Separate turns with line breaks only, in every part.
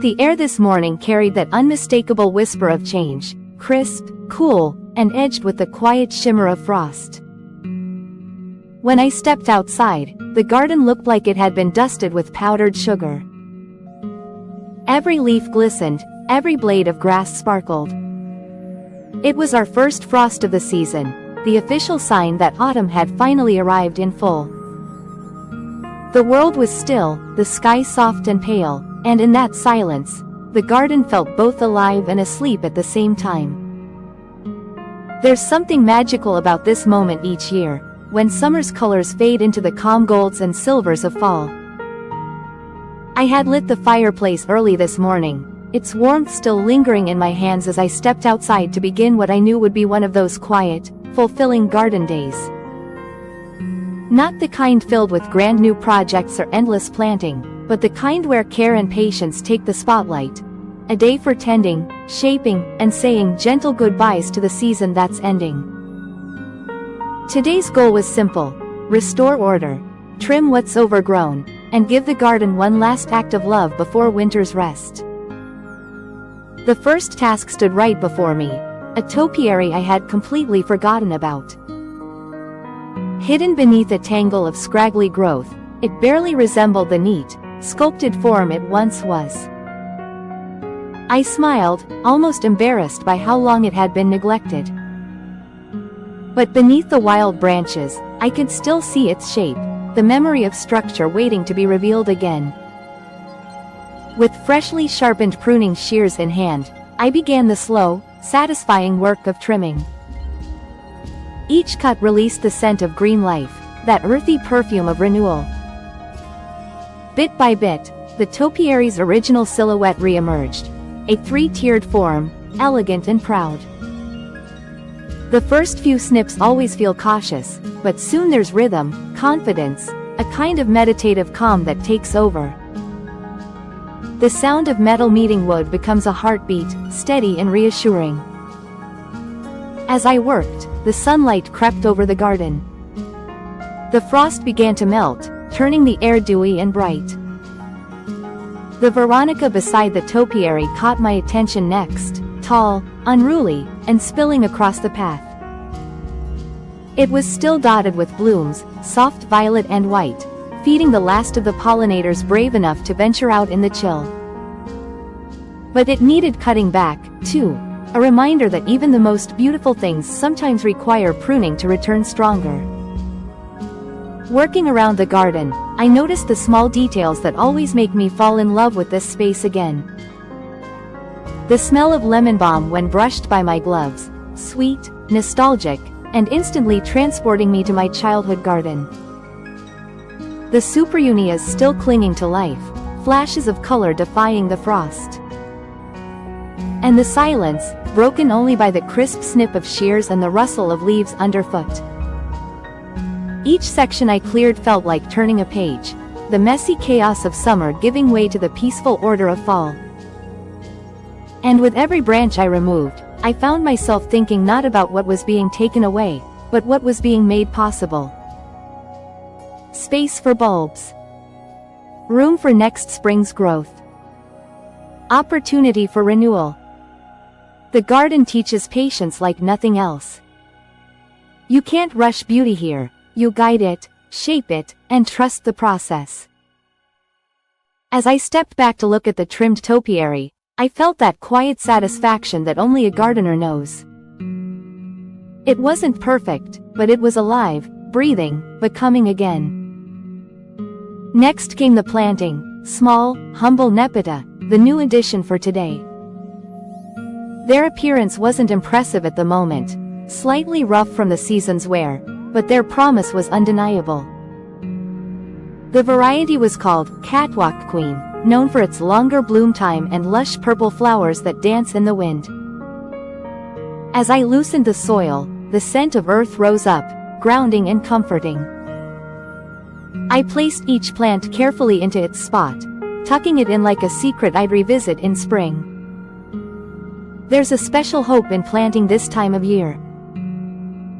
The air this morning carried that unmistakable whisper of change, crisp, cool, and edged with the quiet shimmer of frost. When I stepped outside, the garden looked like it had been dusted with powdered sugar. Every leaf glistened, every blade of grass sparkled. It was our first frost of the season, the official sign that autumn had finally arrived in full. The world was still, the sky soft and pale, and in that silence, the garden felt both alive and asleep at the same time. There's something magical about this moment each year, when summer's colors fade into the calm golds and silvers of fall. I had lit the fireplace early this morning, its warmth still lingering in my hands as I stepped outside to begin what I knew would be one of those quiet, fulfilling garden days. Not the kind filled with grand new projects or endless planting, but the kind where care and patience take the spotlight. A day for tending, shaping, and saying gentle goodbyes to the season that's ending. Today's goal was simple: restore order, trim what's overgrown, and give the garden one last act of love before winter's rest. The first task stood right before me, a topiary I had completely forgotten about. Hidden beneath a tangle of scraggly growth, it barely resembled the neat, sculpted form it once was. I smiled, almost embarrassed by how long it had been neglected. But beneath the wild branches, I could still see its shape, the memory of structure waiting to be revealed again. With freshly sharpened pruning shears in hand, I began the slow, satisfying work of trimming. Each cut released the scent of green life, that earthy perfume of renewal. Bit by bit, the topiary's original silhouette re-emerged, a three-tiered form, elegant and proud. The first few snips always feel cautious, but soon there's rhythm, confidence, a kind of meditative calm that takes over. The sound of metal meeting wood becomes a heartbeat, steady and reassuring. As I worked, the sunlight crept over the garden. The frost began to melt, turning the air dewy and bright. The veronica beside the topiary caught my attention next, tall, unruly, and spilling across the path. It was still dotted with blooms, soft violet and white, feeding the last of the pollinators brave enough to venture out in the chill. But it needed cutting back, too, a reminder that even the most beautiful things sometimes require pruning to return stronger. Working around the garden, I noticed the small details that always make me fall in love with this space again. The smell of lemon balm when brushed by my gloves, sweet, nostalgic, and instantly transporting me to my childhood garden. The superunias still clinging to life, flashes of color defying the frost. And the silence, broken only by the crisp snip of shears and the rustle of leaves underfoot. Each section I cleared felt like turning a page, the messy chaos of summer giving way to the peaceful order of fall. And with every branch I removed, I found myself thinking not about what was being taken away, but what was being made possible. Space for bulbs. Room for next spring's growth. Opportunity for renewal. The garden teaches patience like nothing else. You can't rush beauty here, you guide it, shape it, and trust the process. As I stepped back to look at the trimmed topiary, I felt that quiet satisfaction that only a gardener knows. It wasn't perfect, but it was alive, breathing, becoming again. Next came the planting, small, humble Nepeta, the new addition for today. Their appearance wasn't impressive at the moment, slightly rough from the season's wear, but their promise was undeniable. The variety was called Catwalk Queen, known for its longer bloom time and lush purple flowers that dance in the wind. As I loosened the soil, the scent of earth rose up, grounding and comforting. I placed each plant carefully into its spot, tucking it in like a secret I'd revisit in spring. There's a special hope in planting this time of year.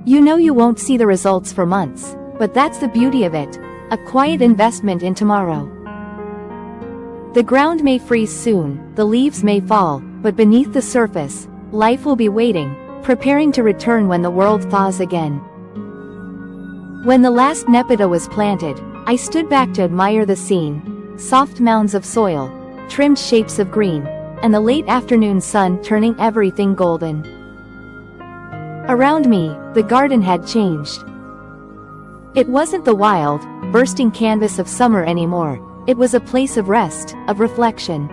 You know you won't see the results for months, but that's the beauty of it, a quiet investment in tomorrow. The ground may freeze soon, the leaves may fall, but beneath the surface, life will be waiting, preparing to return when the world thaws again. When the last Nepeta was planted, I stood back to admire the scene: soft mounds of soil, trimmed shapes of green, and the late afternoon sun turning everything golden. Around me, the garden had changed. It wasn't the wild, bursting canvas of summer anymore. It was a place of rest, of reflection.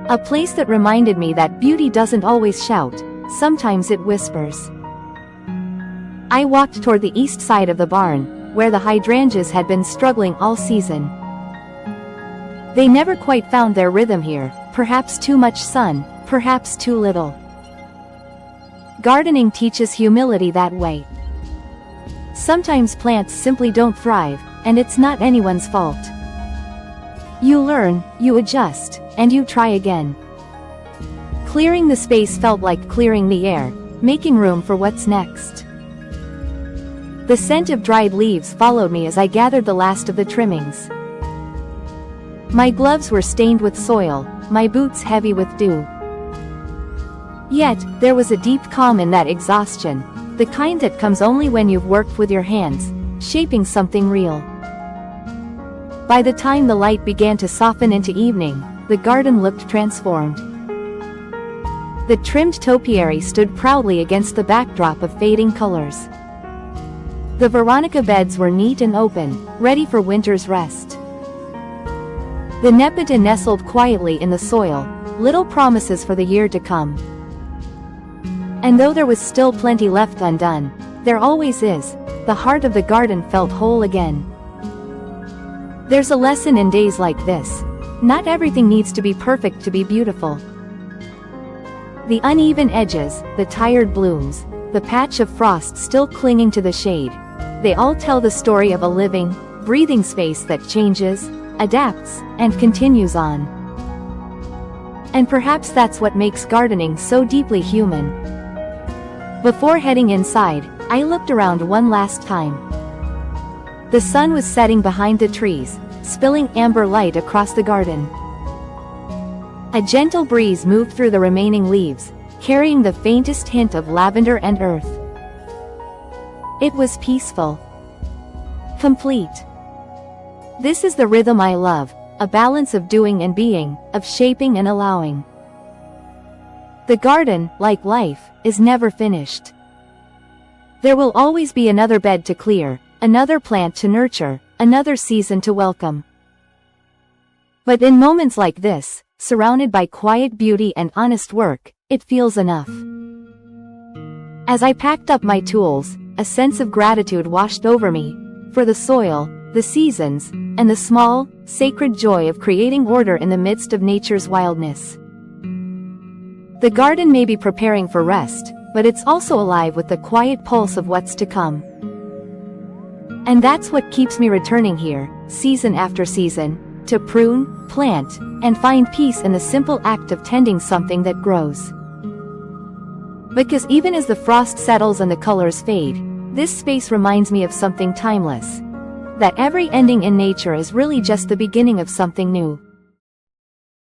A place that reminded me that beauty doesn't always shout, sometimes it whispers. I walked toward the east side of the barn, where the hydrangeas had been struggling all season. They never quite found their rhythm here, perhaps too much sun, perhaps too little. Gardening teaches humility that way. Sometimes plants simply don't thrive, and it's not anyone's fault. You learn, you adjust, and you try again. Clearing the space felt like clearing the air, making room for what's next. The scent of dried leaves followed me as I gathered the last of the trimmings. My gloves were stained with soil, my boots heavy with dew. Yet, there was a deep calm in that exhaustion, the kind that comes only when you've worked with your hands, shaping something real. By the time the light began to soften into evening, the garden looked transformed. The trimmed topiary stood proudly against the backdrop of fading colors. The veronica beds were neat and open, ready for winter's rest. The Nepeta nestled quietly in the soil, little promises for the year to come. And though there was still plenty left undone, there always is, the heart of the garden felt whole again. There's a lesson in days like this. Not everything needs to be perfect to be beautiful. The uneven edges, the tired blooms, the patch of frost still clinging to the shade, they all tell the story of a living, breathing space that changes, adapts, and continues on. And perhaps that's what makes gardening so deeply human. Before heading inside, I looked around one last time. The sun was setting behind the trees, spilling amber light across the garden. A gentle breeze moved through the remaining leaves, carrying the faintest hint of lavender and earth. It was peaceful. Complete. This is the rhythm I love, a balance of doing and being, of shaping and allowing. The garden, like life, is never finished. There will always be another bed to clear, another plant to nurture, another season to welcome. But in moments like this, surrounded by quiet beauty and honest work, it feels enough. As I packed up my tools, a sense of gratitude washed over me, for the soil, the seasons, and the small, sacred joy of creating order in the midst of nature's wildness. The garden may be preparing for rest, but it's also alive with the quiet pulse of what's to come. And that's what keeps me returning here, season after season, to prune, plant, and find peace in the simple act of tending something that grows. Because even as the frost settles and the colors fade, this space reminds me of something timeless. That every ending in nature is really just the beginning of something new.